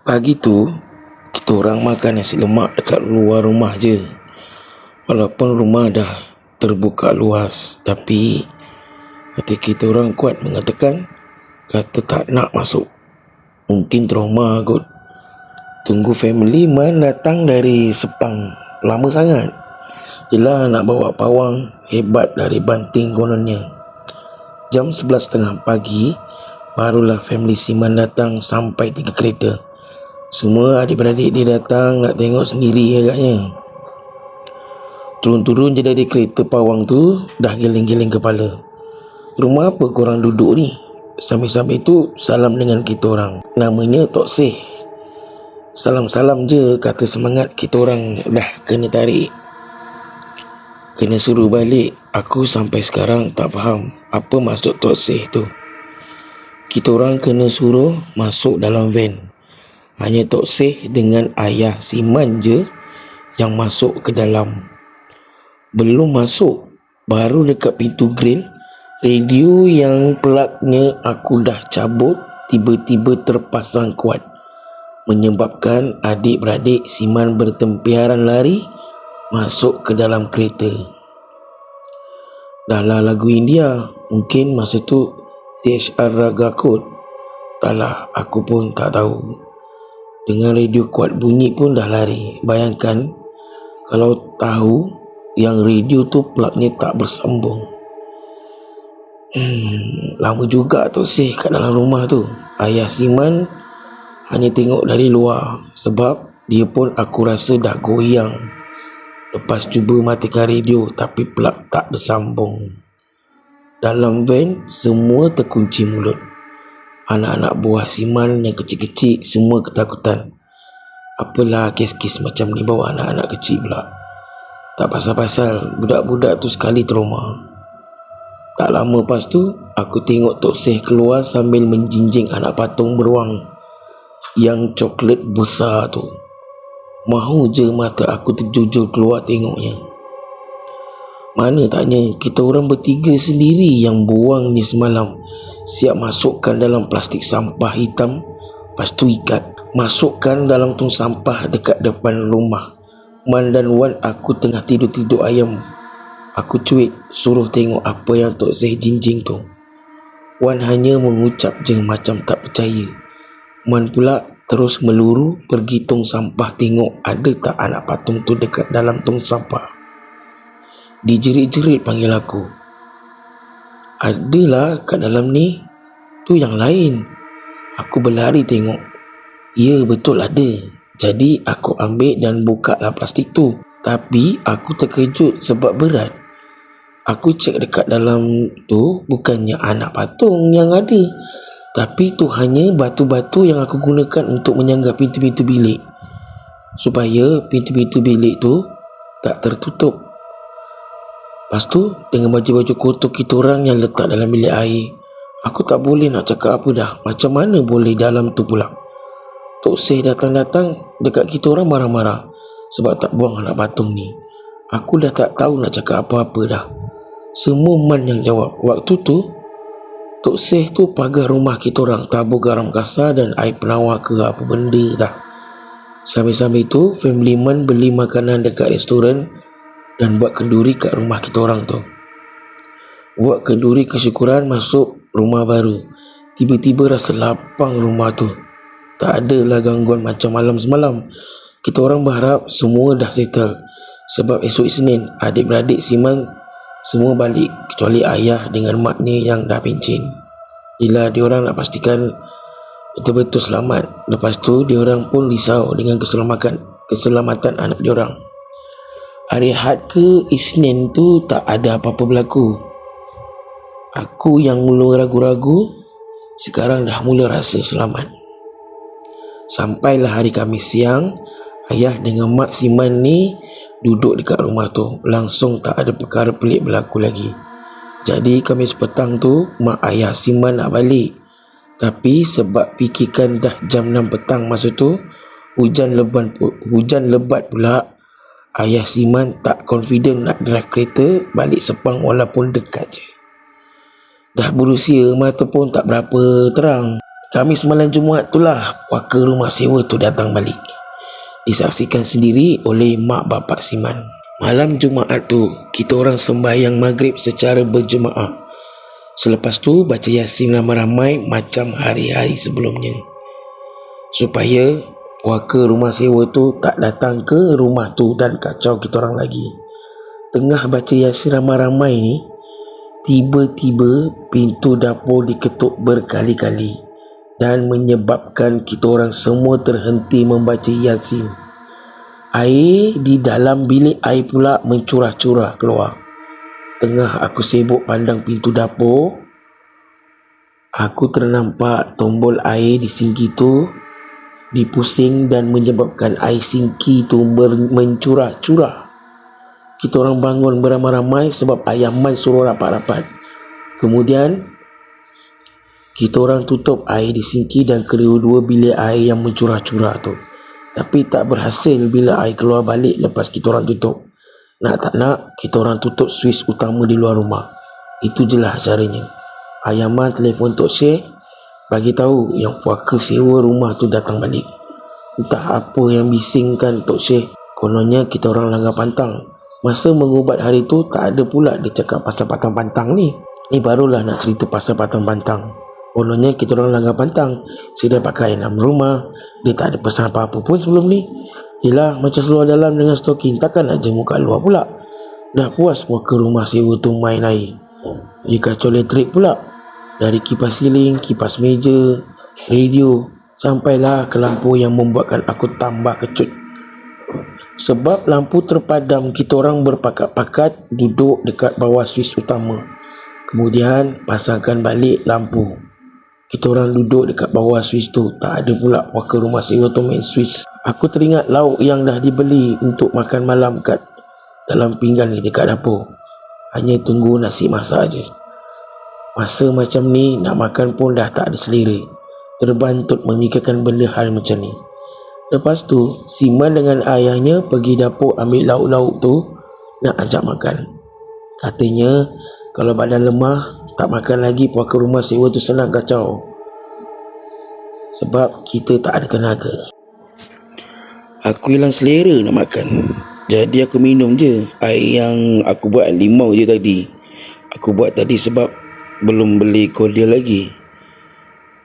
Pagi tu, kita orang makan nasi lemak dekat luar rumah je. Walaupun rumah dah terbuka luas, tapi hati kita orang kuat mengatakan kata tak nak masuk. Mungkin trauma kot. Tunggu family man datang dari Sepang lama sangat. Yelah nak bawa pawang hebat dari Banting kononnya. Jam 11.30 pagi barulah family Siman datang sampai 3 kereta. Semua adik-beradik dia datang nak tengok sendiri agaknya. Turun-turun je dari kereta pawang tu dah geleng-geleng kepala. Rumah apa korang duduk ni? Sambil-sambil tu salam dengan kita orang. Namanya Tok Seh. Salam-salam je kata semangat kita orang dah kena tarik. Kena suruh balik. Aku sampai sekarang tak faham apa maksud Tok Seh tu. Kita orang kena suruh masuk dalam van. Hanya Tok Seh dengan ayah Siman je yang masuk ke dalam. Belum masuk, baru dekat pintu grill, radio yang plugnya aku dah cabut tiba-tiba terpasang kuat, menyebabkan adik-beradik Siman bertempiaran lari masuk ke dalam kereta. Dah lah lagu India, mungkin masa tu THR Raga kot. Taklah, aku pun tak tahu. Dengan radio kuat bunyi pun dah lari. Bayangkan kalau tahu yang radio tu plugnya tak bersambung. Lama juga Tok Seh kat dalam rumah tu. Ayah Siman hanya tengok dari luar, sebab dia pun aku rasa dah goyang lepas cuba matikan radio tapi plug tak bersambung. Dalam van semua terkunci mulut. Anak-anak buah Siman yang kecil-kecil semua ketakutan. Apalah kes-kes macam ni bawa anak-anak kecil pula. Tak pasal-pasal budak-budak tu sekali trauma. Tak lama lepas tu aku tengok Tok Seh keluar sambil menjinjing anak patung beruang yang coklat besar tu. Mahu je mata aku terjujur keluar tengoknya. Mana taknya kita orang bertiga sendiri yang buang ni semalam. Siap masukkan dalam plastik sampah hitam, lepas tu ikat, masukkan dalam tong sampah dekat depan rumah. Man dan Wan aku tengah tidur-tidur ayam. Aku cuit suruh tengok apa yang Tok Seh jinjing tu. Wan hanya mengucap je macam tak percaya. Man pula terus meluru pergi tong sampah tengok ada tak anak patung tu dekat dalam tong sampah. Dijerit-jerit panggil aku. Adalah kat dalam ni. Tu yang lain. Aku berlari tengok. Ya betul ada. Jadi aku ambil dan buka lah plastik tu. Tapi aku terkejut sebab berat. Aku cek dekat dalam tu bukannya anak patung yang ada, tapi tu hanya batu-batu yang aku gunakan untuk menyangga pintu-pintu bilik, supaya pintu-pintu bilik tu tak tertutup. Lepas tu dengan baju-baju kotor kita orang yang letak dalam bilik air, aku tak boleh nak cakap apa dah. Macam mana boleh dalam tu pula. Tok Seh datang-datang dekat kita orang marah-marah sebab tak buang anak patung ni. Aku dah tak tahu nak cakap apa-apa dah. Semua Man yang jawab. Waktu tu Tok Seh tu pagar rumah kita orang, tabur garam kasar dan air penawar ke apa benda dah. Sambil-sambil tu family Man beli makanan dekat restoran dan buat kenduri kat rumah kita orang tu. Buat kenduri kesyukuran masuk rumah baru. Tiba-tiba rasa lapang rumah tu. Tak adalah gangguan macam malam semalam. Kita orang berharap semua dah settle, sebab esok Isnin adik-beradik Siman semua balik, kecuali ayah dengan maknya yang dah pencen. Yelah, diorang nak pastikan betul-betul selamat. Lepas tu diorang pun risau dengan keselamatan anak diorang. Hari Ahad ke Isnin tu tak ada apa-apa berlaku. Aku yang mula ragu-ragu sekarang dah mula rasa selamat. Sampailah hari Khamis siang, ayah dengan mak Siman ni duduk dekat rumah tu. Langsung tak ada perkara pelik berlaku lagi. Jadi Khamis petang tu mak ayah Siman nak balik, tapi sebab fikirkan dah jam 6 petang masa tu hujan lebat pula, ayah Siman tak confident nak drive kereta balik Sepang walaupun dekat je. Dah berusia, mata pun tak berapa terang. Kami semalam Jumaat itulah puaka rumah sewa tu datang balik. Disaksikan sendiri oleh mak bapak Siman. Malam Jumaat tu, kita orang sembahyang maghrib secara berjemaah. Selepas tu baca Yasin ramai-ramai macam hari-hari sebelumnya, supaya puaka rumah sewa tu tak datang ke rumah tu dan kacau kita orang lagi. Tengah baca Yasin ramai-ramai ni, tiba-tiba pintu dapur diketuk berkali-kali dan menyebabkan kita orang semua terhenti membaca Yasin. Air di dalam bilik air pula mencurah-curah keluar. Tengah aku sibuk pandang pintu dapur, aku ternampak tombol air di sinki tu dipusing dan menyebabkan air sinki tu mencurah-curah. Kita orang bangun beramai-ramai sebab Ayah Man suruh rapat-rapat. Kemudian kita orang tutup air di sinki dan kedua-dua bilik air yang mencurah-curah tu. Tapi tak berhasil bila air keluar balik lepas kita orang tutup. Nak tak nak, kita orang tutup suis utama di luar rumah. Itu je lah caranya. Ayah Man telefon Tok Syekh, bagi tahu yang puaka sewa rumah tu datang balik. Entah apa yang bisingkan Tok Syekh. Kononnya kita orang langgar pantang. Masa mengubat hari tu tak ada pula dia cakap pasal patang pantang ni. Ni barulah nak cerita pasal patang pantang. Kononnya kita orang langgar pantang. Saya dah pakai enam rumah, dia tak ada pesan apa-apa pun sebelum ni. Yelah, macam seluar dalam dengan stoking, takkan nak jemur kat luar pula. Dah puas puaka rumah sewa tu main air. Dia kacau elektrik pula. Dari kipas siling, kipas meja, radio, sampailah ke lampu yang membuatkan aku tambah kecut. Sebab lampu terpadam, kita orang berpakat-pakat duduk dekat bawah suis utama. Kemudian pasangkan balik lampu. Kita orang duduk dekat bawah suis tu. Tak ada pula puaka rumah sewa tu main suis. Aku teringat lauk yang dah dibeli untuk makan malam kat dalam pinggan ni dekat dapur. Hanya tunggu nasi masak je. Masa macam ni nak makan pun dah tak ada selera. Terbantut memikirkan benda hal macam ni. Lepas tu Siman dengan ayahnya pergi dapur ambil lauk-lauk tu nak ajak makan. Katanya kalau badan lemah tak makan lagi, puaka rumah sewa tu senang kacau. Sebab kita tak ada tenaga. Aku hilang selera nak makan. Jadi aku minum je air yang aku buat limau je tadi. Aku buat tadi sebab belum beli cordial lagi.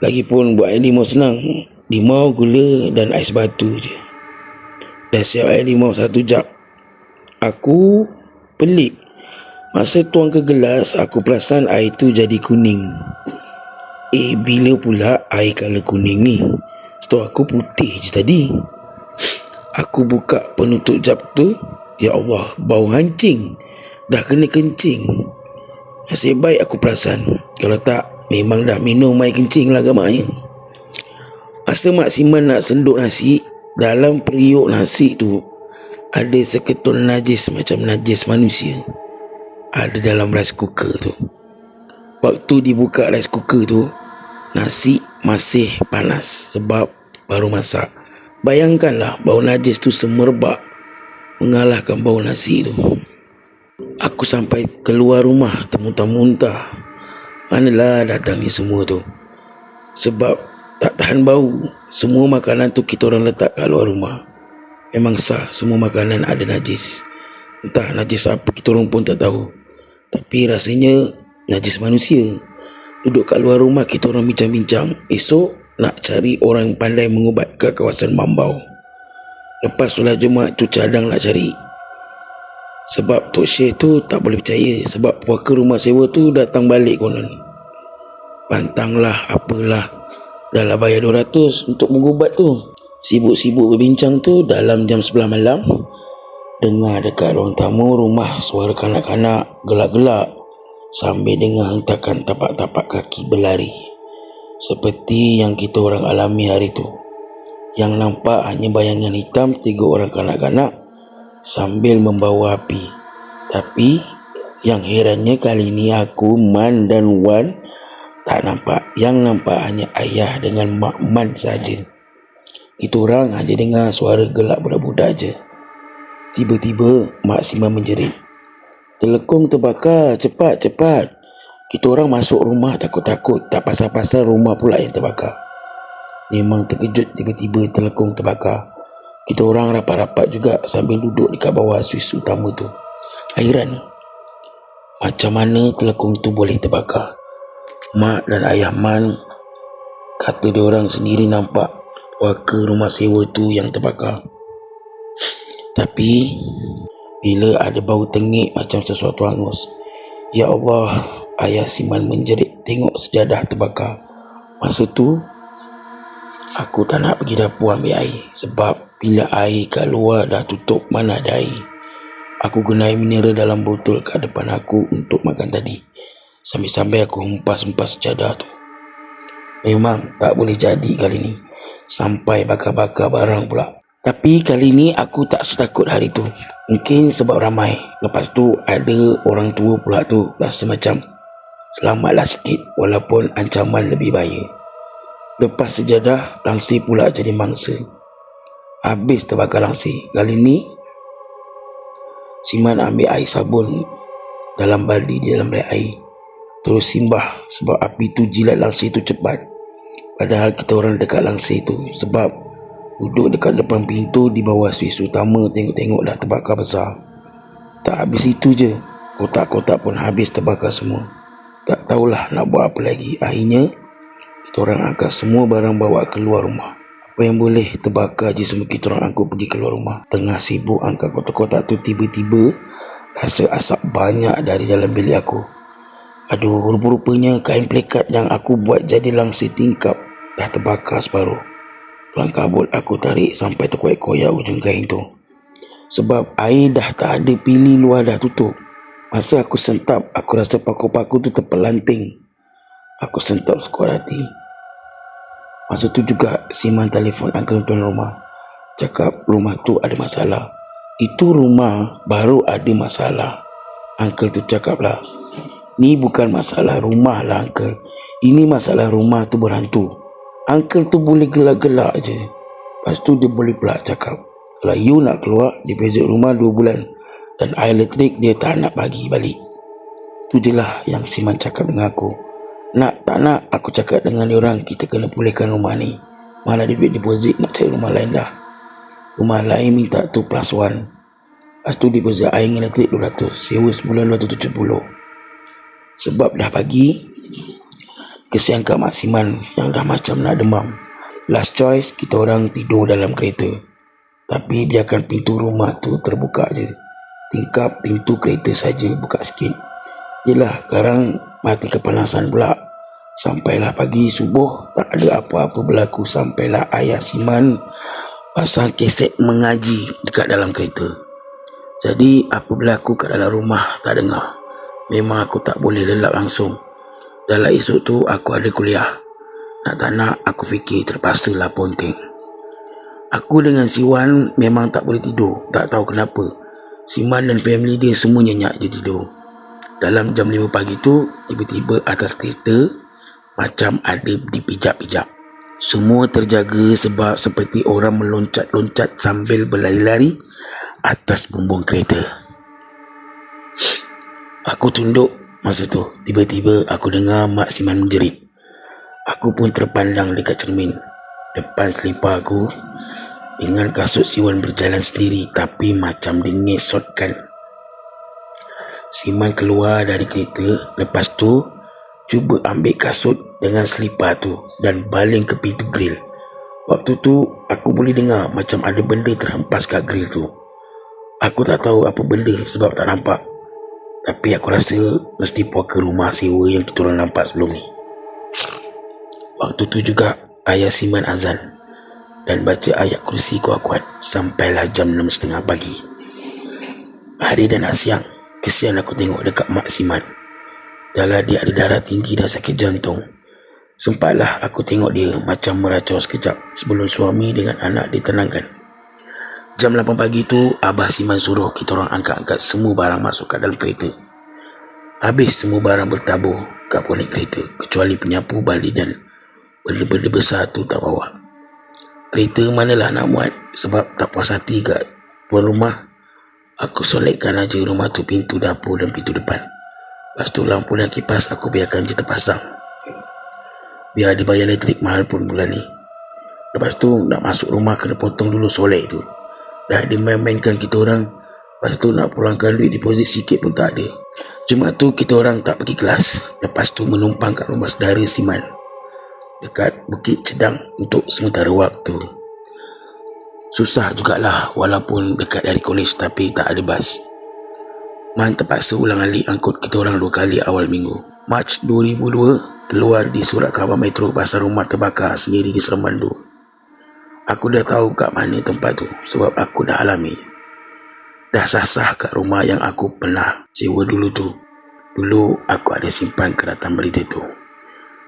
Lagipun buat air limau senang. Limau, gula dan ais batu je. Dah siap air limau 1 jug. Aku pelik. Masa tuang ke gelas, aku perasan air tu jadi kuning. Bila pula air color kuning ni? Setahu aku putih je tadi. Aku buka penutup jug tu. Ya Allah, bau hancing. Dah kena kencing. Nasib baik aku perasan. Kalau tak, memang dah minum air kencing lah agaknya. Masa Mak Siman nak senduk nasi, dalam periuk nasi tu ada seketul najis macam najis manusia. Ada dalam rice cooker tu. Waktu dibuka rice cooker tu, nasi masih panas sebab baru masak. Bayangkanlah bau najis tu semerbak mengalahkan bau nasi tu. Aku sampai keluar rumah termuntah-muntah. Manalah datang ni semua tu. Sebab tak tahan bau. Semua makanan tu kita orang letak kat luar rumah. Memang sah semua makanan ada najis. Entah najis apa kita orang pun tak tahu. Tapi rasanya najis manusia. Duduk kat luar rumah kita orang bincang-bincang. Esok nak cari orang yang pandai mengubat ke kawasan Mambau. Lepas solat Jumaat tu cadang nak cari. Sebab Tok Syekh tu tak boleh percaya. Sebab puaka rumah sewa tu datang balik konon. Pantanglah apalah. Dah lah bayar 200 untuk mengubat tu. Sibuk-sibuk berbincang tu dalam jam 11 malam. Dengar dekat ruang tamu rumah suara kanak-kanak gelak-gelak sambil dengar hentakan tapak-tapak kaki berlari. Seperti yang kita orang alami hari tu. Yang nampak hanya bayangan hitam 3 orang kanak-kanak sambil membawa api. Tapi yang herannya kali ni aku, Man dan Wan tak nampak. Yang nampak hanya ayah dengan Mak Man saja. Kita orang hanya dengar suara gelak budak-budak je. Tiba-tiba Mak Siman menjerit. Telekung terbakar, cepat, cepat. Kita orang masuk rumah takut-takut. Tak pasal-pasal rumah pula yang terbakar. memang terkejut tiba-tiba telekung terbakar. Kita orang rapat-rapat juga sambil duduk dekat bawah suis utama tu. Hairan macam mana telekung tu boleh terbakar. Mak dan ayah Man kata diorang sendiri nampak waka rumah sewa tu yang terbakar. Tapi bila ada bau tengik macam sesuatu hangus, ya Allah, ayah Siman menjerit tengok sejadah terbakar. Masa tu aku tak nak pergi dapur ambil air, sebab bila air kat luar dah tutup, mana ada air. Aku guna air mineral dalam botol kat depan aku untuk makan tadi. Sambil-sambil aku hempas-hempas sejadah tu. Memang tak boleh jadi kali ni, sampai bakar-bakar barang pula. Tapi kali ni aku tak setakut hari tu. Mungkin sebab ramai. Lepas tu ada orang tua pula tu, rasa macam selamatlah sikit walaupun ancaman lebih bahaya. Lepas sejadah, langsir pula jadi mangsa. Habis terbakar langsir. Kali ni Siman ambil air sabun dalam baldi di dalam bilik air, terus simbah sebab api tu jilat langsir tu cepat. Padahal kita orang dekat langsir tu, sebab duduk dekat depan pintu di bawah suis utama, tengok-tengok dah terbakar besar. Tak habis itu je, kotak-kotak pun habis terbakar semua. Tak tahulah nak buat apa lagi. Akhirnya kita orang angkat semua barang bawa keluar rumah. Apa yang boleh terbakar je semua kita orang angkut pergi keluar rumah. Tengah sibuk angkat kotak-kotak tu, tiba-tiba rasa asap banyak dari dalam bilik aku. Aduh, rupa-rupanya kain plekat yang aku buat jadi langsir tingkap dah terbakar separuh. Kelang kabut aku tarik sampai terkoyak-koyak ujung kain tu, sebab air dah tak ada, pili luar dah tutup. Masa aku sentap, aku rasa paku-paku tu terpelanting. Aku sentap sekuat hati. Masa tu juga Siman telefon uncle tuan rumah, cakap rumah tu ada masalah. Itu rumah baru ada masalah. Uncle tu cakap lah, ni bukan masalah rumah lah uncle, ini masalah rumah tu berhantu. Uncle tu boleh gelak-gelak je. Lepas tu dia boleh pula cakap, kalau you nak keluar, deposit rumah 2 bulan dan air elektrik dia tak nak bagi balik. Tu je lah yang Siman cakap dengan aku. Nak tak nak, aku cakap dengan diorang, kita kena pulihkan rumah ni. Mana duit deposit nak cari rumah lain dah. Rumah lain minta 2+1. Lepas tu deposit air dengan elektrik 200, sewa sebulan 270. Sebab dah pagi, kesian kat Mak Siman yang dah macam nak demam. Last choice, kita orang tidur dalam kereta. Tapi biarkan pintu rumah tu terbuka je. Tingkap pintu kereta saja buka sikit. Yelah, sekarang mati kepanasan pula. Sampailah pagi subuh, tak ada apa-apa berlaku. Sampailah ayah Siman pasang kaset mengaji dekat dalam kereta. Jadi apa berlaku kat dalam rumah tak dengar. Memang aku tak boleh lelap langsung. Dalam esok tu aku ada kuliah. Nak tak nak aku fikir terpaksalah ponteng. Aku dengan si Wan memang tak boleh tidur. Tak tahu kenapa, Siman dan family dia semua nyenyak je tidur. Dalam jam 5 pagi tu, tiba-tiba atas kereta macam ada dipijak-pijak. Semua terjaga sebab seperti orang meloncat-loncat sambil berlari-lari atas bumbung kereta. Aku tunduk masa tu. Tiba-tiba aku dengar Mak Siman menjerit. Aku pun terpandang dekat cermin. Depan selipar aku dengan kasut Siwan berjalan sendiri, tapi macam dingesotkan. Siman keluar dari kereta. Lepas tu cuba ambil kasut dengan selipar tu dan baling ke pintu grill. Waktu tu aku boleh dengar macam ada benda terhempas kat grill tu. Aku tak tahu apa benda sebab tak nampak. Tapi aku rasa mesti puaka rumah sewa yang kita orang nampak sebelum ni. Waktu tu juga ayah Siman azan dan baca ayat kursi kuat-kuat. Sampailah jam 6.30 pagi. Hari dah nak siang. Kesian aku tengok dekat Mak Siman. Dahlah dia ada darah tinggi dan sakit jantung. Sempatlah aku tengok dia macam meracau sekejap sebelum suami dengan anak ditenangkan. Jam 8 pagi tu Abah Siman suruh kita orang angkat-angkat semua barang masuk kat dalam kereta. Habis semua barang bertabur kat bonet kereta, kecuali penyapu, baldi dan benda-benda besar tu tak bawa. Kereta manalah nak muat sebab tak puas hati kat tuan rumah. Aku solekkan aja rumah tu, pintu dapur dan pintu depan. Lepas tu lampu dan kipas aku biarkan je terpasang. Biar dia bayar elektrik mahal pun bulan ni. Lepas tu nak masuk rumah kena potong dulu solek tu. Dah dia main-mainkan kita orang. Lepas tu nak pulangkan duit deposit sikit pun tak ada. Jumaat tu kita orang tak pergi kelas. Lepas tu menumpang kat rumah saudara Siman dekat Bukit Cedang untuk sementara waktu. Susah jugalah walaupun dekat dari kolej tapi tak ada bas. Man terpaksa ulang alik angkut kita orang 2 kali awal minggu. Mac 2002 keluar di surat khabar metro pasal rumah terbakar sendiri di Seremban 2. Aku dah tahu kat mana tempat tu sebab aku dah alami. Dah sah-sah kat rumah yang aku pernah sewa dulu tu. Dulu aku ada simpan keratan berita tu.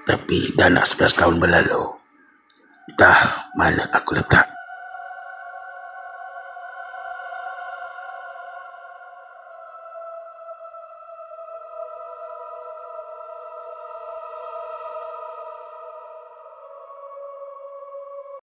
Tapi dah nak 11 tahun berlalu. Entah mana aku letak.